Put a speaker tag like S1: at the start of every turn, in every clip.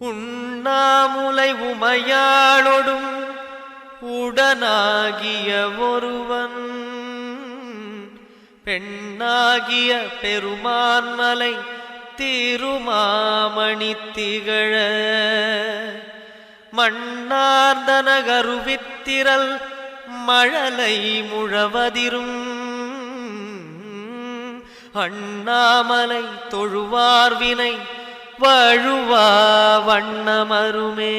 S1: உண்ணாமுலை உமையாளொடும் உடனாகிய ஒருவன் பெண்ணாகிய பெருமான்மலை திருமாமணி திகழ மண்ணார்ந்தனகருவித்திரல் மழலை முழவதிரும் அண்ணாமலை தொழுவார்வினை வழுவா வண்ணமருமே.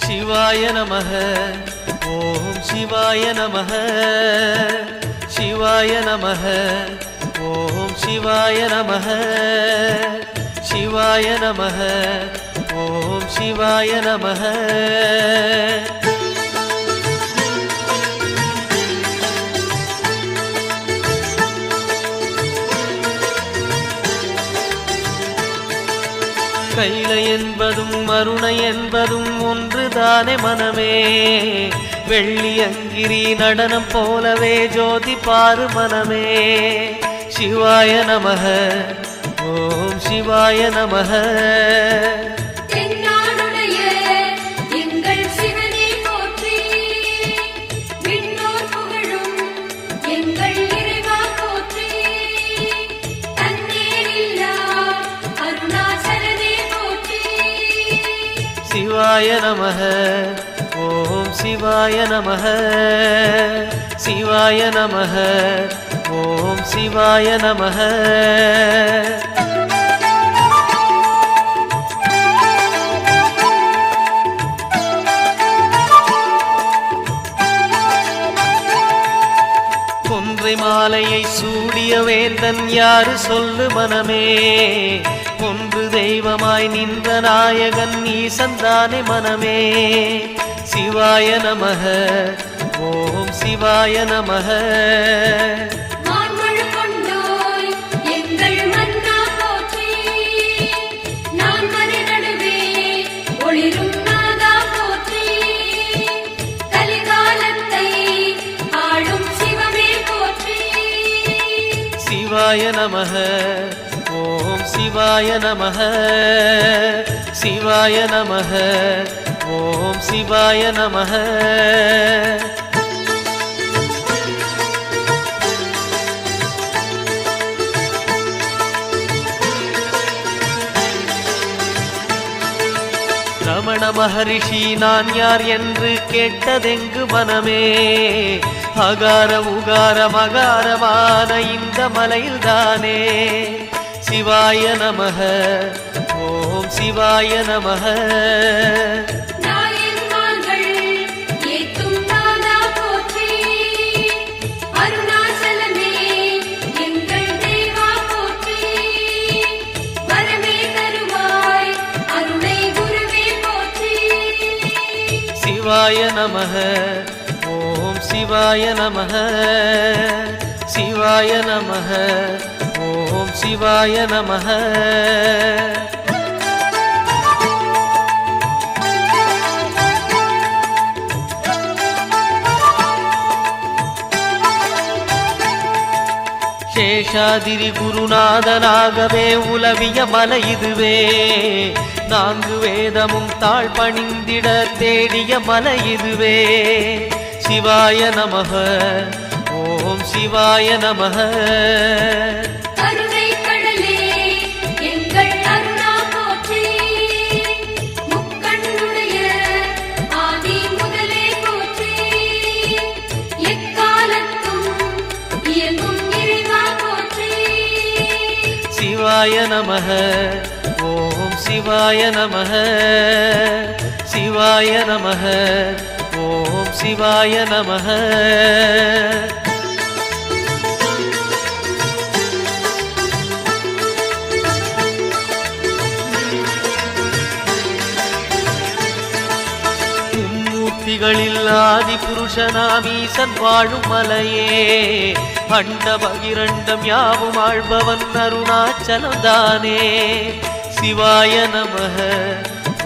S1: சிவாய நமः ஓம் சிவாய நமः சிவாய நமः ஓம் சிவாய நமः சிவாய நமः ஓம் சிவாய நமः. கைலை என்பதும் மருணை என்பதும் ஒன்றுதானே மனமே. வெள்ளி அங்கிரி நடனம் போலவே ஜோதி பாரு மனமே. சிவாய நமः ஓம் சிவாய நமः. சிவாய நமः ஓம் சிவாய நமः சிவாய நமः ஓம் சிவாய நமः. கொன்றை மாலையை சூடிய வேந்தன் யாரு சொல்லு மனமே. ஒன்று தெய்வமாய் நின்ற நாயகன் ஈசந்தானே மனமே. சிவாய நமः ஓம் சிவாய நமः. சிவாய நமः ஓம் சிவாய நமः சிவாய நமः ஓம் சிவாய நமः. ரமண மகரிஷி நான் யார் என்று கேட்டதெங்கு மனமே. அகார உகார மகாரமான இந்த மலையில்தானே. சிவாய நமः ஓம் சிவாய நமः. சிவாய நமः ஓம் சிவாய நமः சிவாய நமः ஓம் சிவாய நமः. சேஷாதிரி குருநாதனாகவே உலவிய மலை இதுவே. நான்கு வேதமும் தாழ் பணிந்திட தேடிய மலை இதுவே. சிவாய நமः ஓம் சிவாய நமः. சிவாய நமः ஓம் சிவாய நமः சிவாய நமः ஓம் சிவாய நமः. மூர்த்திகளில் ஆதி புருஷனாம் ஈசன் வாழும் மலையே அண்ட பகிரண்டம் யாவும் ஆழ்பவன் அருணாச்சலம் தானே சிவாய நமः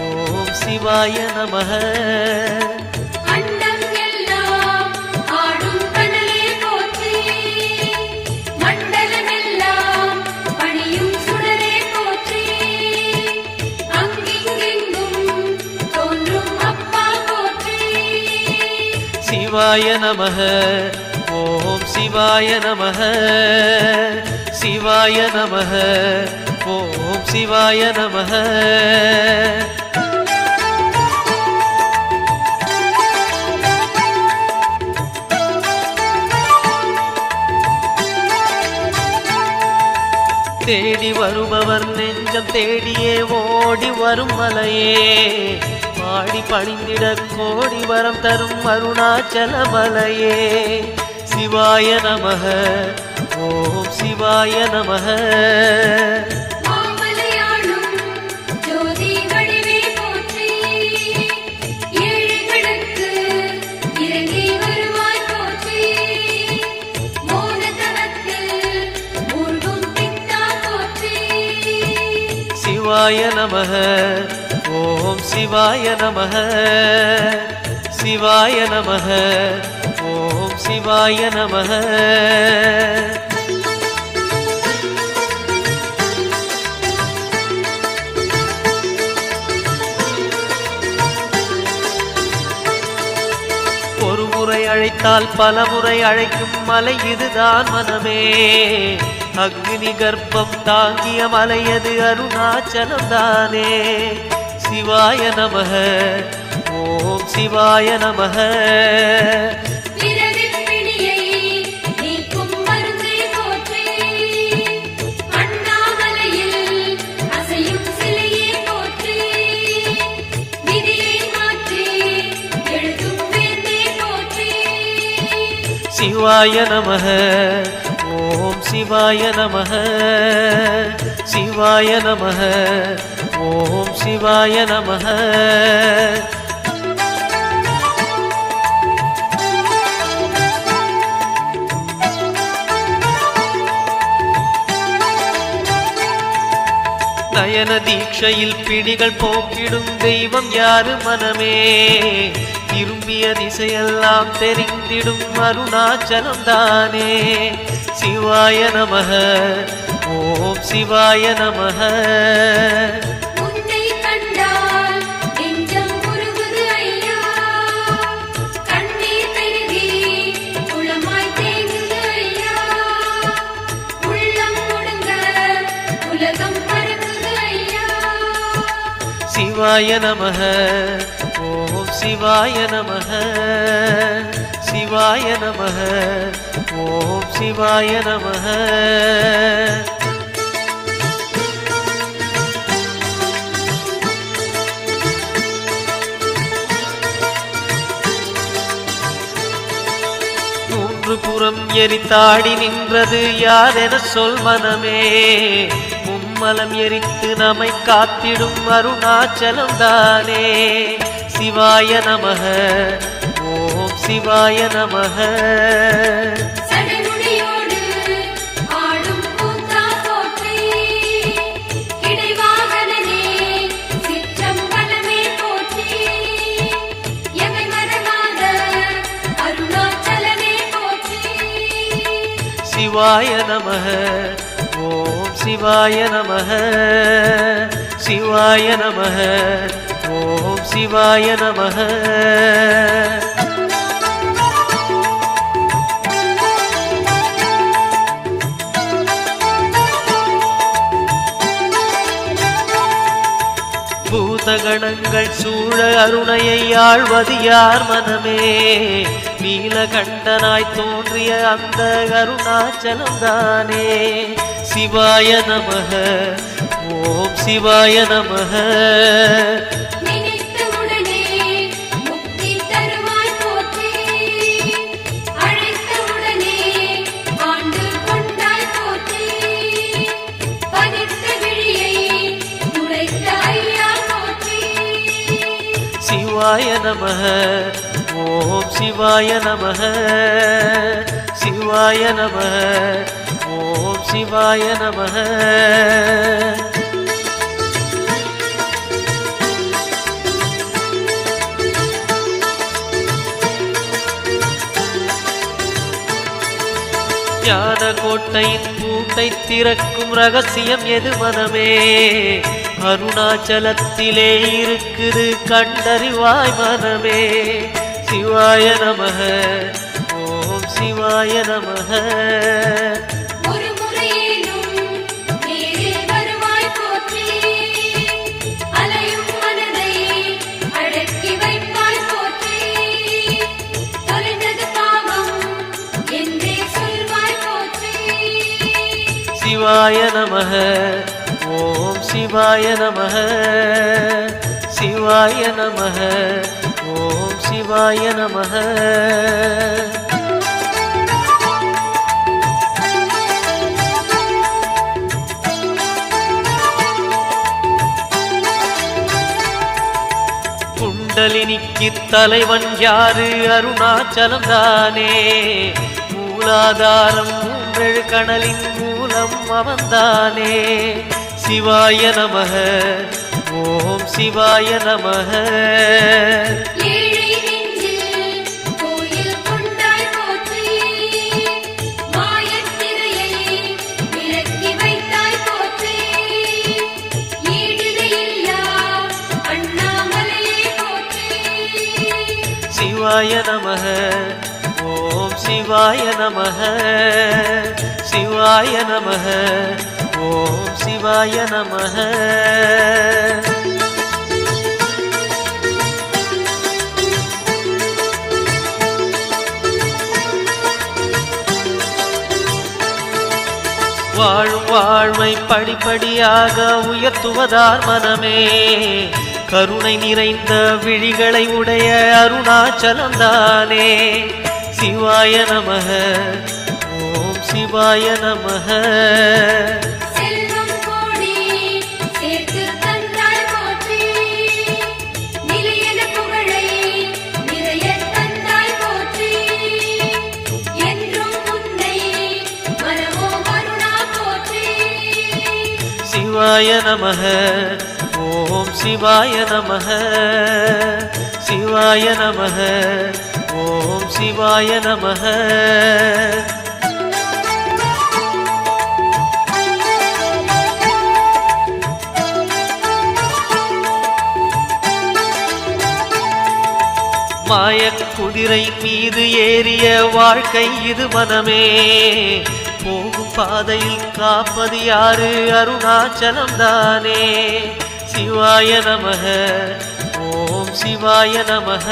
S1: ஓம் சிவாய நமः சிவாய நமः ஓம் சிவாய நமः சிவாய நமः ஓம் சிவாய நமः தேடி வருபவர் நெஞ்சம் தேடியே ஓடி வரும் மலையே பாடி பணிந்திட கோடி வரம் தரும் அருணாச்சல மலையே சிவாய நமः ஓம் சிவாய நமः சிவாய நமः ஓம் சிவாய நமः சிவாய நமः ஓம் சிவாய நமः ஒரு முறை அழைத்தால் பல முறை அழைக்கும் மலை இதுதான் மனமே அக்னி கர்ப்பம் தாங்கிய மலையது அருணாச்சலம் தானே சிவாய நமः ஓம் சிவாய நமः சிவாய நமः ஓம் சிவாய நமः சிவாய நமः ஓம் சிவாய நமः நயன தீட்சையில் பிடிகள் போக்கிடும் தெய்வம் யாரு மனமே திரும்பிய திசையெல்லாம் தெரிந்திடும் அருணாச்சலம் தானே சிவாய நமः ஓம் சிவாய நமः சிவாய நமः ஓம் சிவாய நமः சிவாய நமः ஓம் சிவாய நமः மூன்று புறம் எரித்தாடி நின்றது யாரென சொல் மனமே மும்மலம் எரித்து நம்மை காத்திடும் அருணாச்சலம் தானே சிவாய நமः ஓம் சிவாய நமः சிவாய நமः ஓம் சிவாய நமः சிவாய நமः ஓம் சிவாய நமः பூதகணங்கள் சூழ அருணையை ஆழ்வது யார் மனமே நீலகண்டனாய் தோன்றிய அந்த அருணாச்சலம் தானே சிவாய நமः ஓம் சிவாய நமः சிவாய நமः ஓம் சிவாய நமः சிவாய நமः ஓம் சிவாய நமः. ஞான கோட்டையின் பூட்டை திறக்கும் ரகசியம் எது மனமே? அருணாச்சலத்திலே இருக்குது கண்டறிவாய் மனமே. சிவாய நமः ஓம் சிவாய நமः. சிவாய நமः ஓம் சிவாய நமः சிவாய நமः ஓம் சிவாய நமः. குண்டலினிக்கு தலைவன் யாரு? அருணாச்சலம் தானே. மூலாதாரம் மூன்றெழு கணலின் மூலம் அவன்தானே. சிவாய நமः ஓம் சிவாய நமः. சிவாய நமः ஓம் சிவாய நமः சிவாய நமः ஓம் சிவாய நமः. வாழும் வாழ்வை படிப்படியாக உயர்த்துவதார் மனமே. கருணை நிறைந்த விழிகளை உடைய அருணாச்சலம் தானே. சிவாய நமः ஓம் சிவாய நமः. சிவாய நமः ஓம் சிவாய நமः சிவாய நமः ஓம் சிவாய நமः. மாயக் குதிரை மீது ஏறிய வாழ்க்கை இது மனமே. போகும் பாதையில் காப்பது யாரு? அருணாச்சலம் தானே. சிவாய நமः ஓம் சிவாய நமः